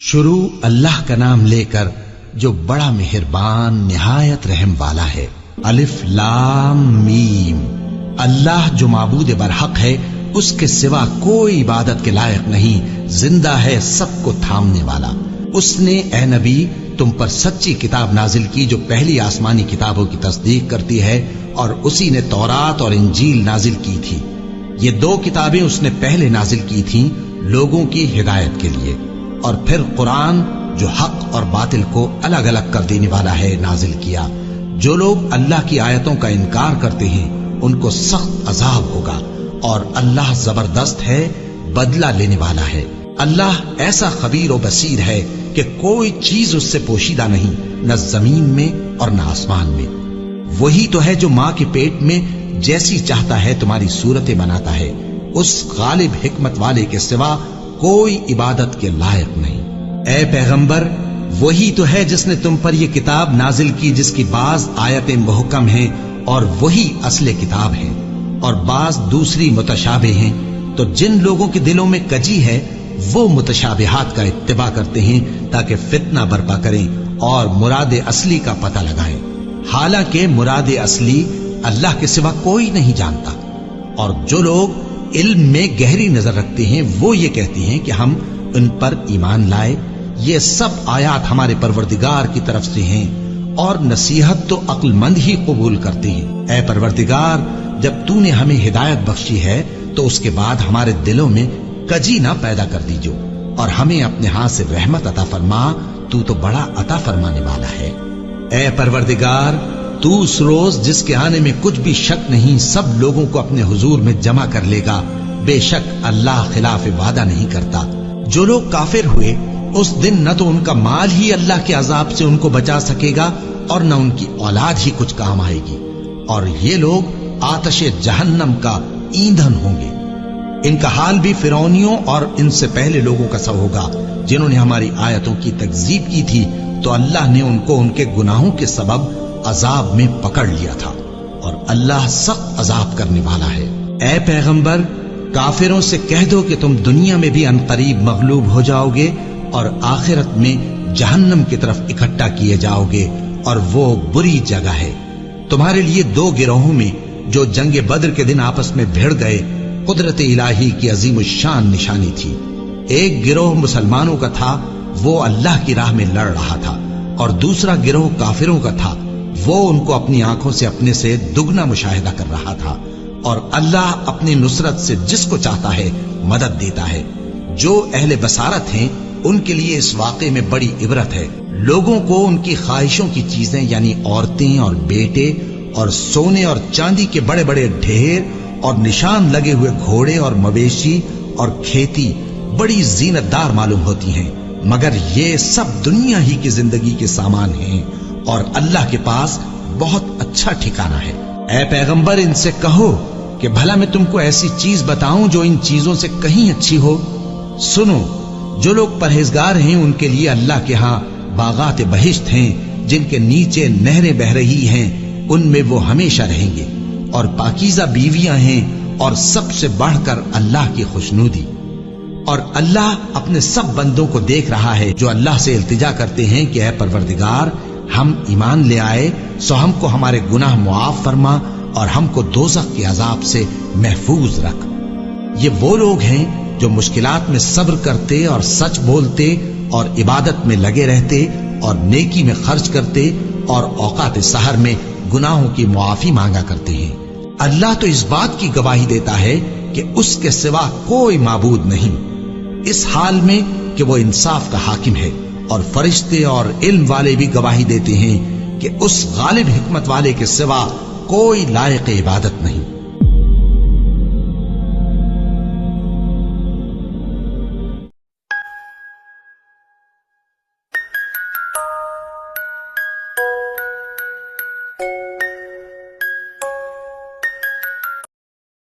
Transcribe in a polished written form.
शुरू अल्लाह का नाम लेकर जो बड़ा मेहरबान निहायत रहम वाला है। अलिफ लाम मीम। अल्लाह जो माबूद बरहक है, उसके सिवा कोई इबादत के लायक नहीं, जिंदा है, सबको थामने वाला। उसने ए नबी तुम पर सच्ची किताब नाजिल की जो पहली आसमानी किताबों की तस्दीक करती है, और उसी ने तौरात और इंजील नाजिल की थी। ये दो किताबें उसने पहले नाजिल की थीं लोगों की हिदायत के लिए, और फिर कुरान जो हक और बातिल को अलग अलग कर देने वाला है नाजिल किया। जो लोग अल्लाह की आयतों का इनकार करते हैं उनको सख्त अजाब होगा, और अल्लाह जबरदस्त है, बदला लेने वाला है। अल्लाह ऐसा खबीर और बसीर है कि कोई चीज उससे पोशीदा नहीं, न जमीन में और न आसमान में। वही तो है जो माँ के पेट में जैसी चाहता है तुम्हारी सूरतें बनाता है। उस गालिब हिकमत वाले के सिवा कोई इबादत के लायक नहीं। ए पैगंबर, वही तो है जिसने तुम पर यह किताब नाजिल की जिसकी बाज आयतें मुहकम हैं और वही असले किताब है, और बाज दूसरी मुतशाबे हैं। तो जिन लोगों के दिलों में कजी है वो मुतशाबिहात का इत्तिबा करते हैं ताकि फितना बर्पा करें और मुराद असली का पता लगाएं। हालांकि मुराद असली अल्लाह के सिवा कोई नहीं जानता। और जो लोग इल्म में गहरी नजर रखते हैं वो ये कहते हैं कि हम उन पर ईमान लाए। ये सब आयात हमारे परवरदिगार की तरफ से हैं, और नसीहत तो अक्लमंद ही कबूल करते हैं। ऐ परवरदिगार, जब तूने हमें हिदायत बख्शी है तो उसके बाद हमारे दिलों में कजी ना पैदा कर दीजो, और हमें अपने हाथ से रहमत अता फरमा, तू तो बड़ा अता फरमाने वाला है। ऐ परवरदिगार, तू उस रोज जिसके आने में कुछ भी शक नहीं सब लोगों को अपने हुजूर में जमा कर लेगा। बेशक अल्लाह खिलाफ वादा नहीं करता। जो लोग काफिर हुए उस दिन न तो उनका माल ही अल्लाह के अजाब से उनको बचा सकेगा और न उनकी औलाद ही कुछ काम आएगी, और ये लोग आतशे जहन्नम का ईंधन होंगे। इनका हाल भी फिरौनियों और इनसे पहले लोगों का सा होगा जिन्होंने हमारी आयतों की तकजीब की थी, तो अल्लाह ने उनको उनके गुनाहों के सबब अजाब में पकड़ लिया था, और अल्लाह सख्त अजाब करने वाला है। ऐ पैगंबर, काफिरों से कह दो कि तुम दुनिया में भी अनकरीब मगलूब हो जाओगे और आखिरत में जहन्नम की तरफ इकट्ठा किए जाओगे, और वो बुरी जगह है। तुम्हारे लिए दो गिरोहों में जो जंगे बद्र के दिन आपस में भिड़ गए कुदरत इलाही की अजीम शान निशानी थी। एक गिरोह मुसलमानों का था, वो अल्लाह की राह में लड़ रहा था, और दूसरा गिरोह काफिरों का था, वो उनको अपनी आंखों से अपने से दुगना मुशाहिदा कर रहा था। और अल्लाह अपनी नुसरत से जिसको चाहता है मदद देता है। जो अहले बसारत हैं उनके लिए इस वाक़े में बड़ी इबरत है। लोगों को उनकी ख्वाहिशों की चीजें यानी औरतें और बेटे और सोने और चांदी के बड़े बड़े ढेर और निशान लगे हुए घोड़े और मवेशी और खेती बड़ी जीनतदार मालूम होती हैं, मगर ये सब दुनिया ही की जिंदगी के सामान हैं, और अल्लाह के पास बहुत अच्छा ठिकाना है। ऐ पैगंबर, इनसे कहो कि भला मैं तुमको ऐसी चीज बताऊं जो इन चीजों से कहीं अच्छी हो। सुनो, जो लोग परहेजगार हैं उनके लिए अल्लाह के यहाँ बागात बहिश्त हैं जिनके नीचे नहरें बह रही हैं, उनमें वो हमेशा रहेंगे, और पाकीज़ा बीवियां हैं, और सबसे बढ़कर अल्लाह की खुशनूदी। और अल्लाह अपने सब बंदों को देख रहा है जो अल्लाह से इल्तिजा करते हैं कि ऐ परवरदिगार, हम ईमान ले आए सो हमको हमारे गुनाह मुआफ फरमा और हमको दोज़ख के अजाब से महफूज रख। ये वो लोग हैं जो मुश्किलात में सब्र करते और सच बोलते और इबादत में लगे रहते और नेकी में खर्च करते और औकात सहर में गुनाहों की मुआफी मांगा करते हैं। अल्लाह तो इस बात की गवाही देता है कि उसके सिवा कोई माबूद नहीं, इस हाल में कि वो इंसाफ का हाकिम है। और फरिश्ते और इल्म वाले भी गवाही देते हैं कि उस गालिब हिकमत वाले के सिवा कोई लायक इबादत नहीं।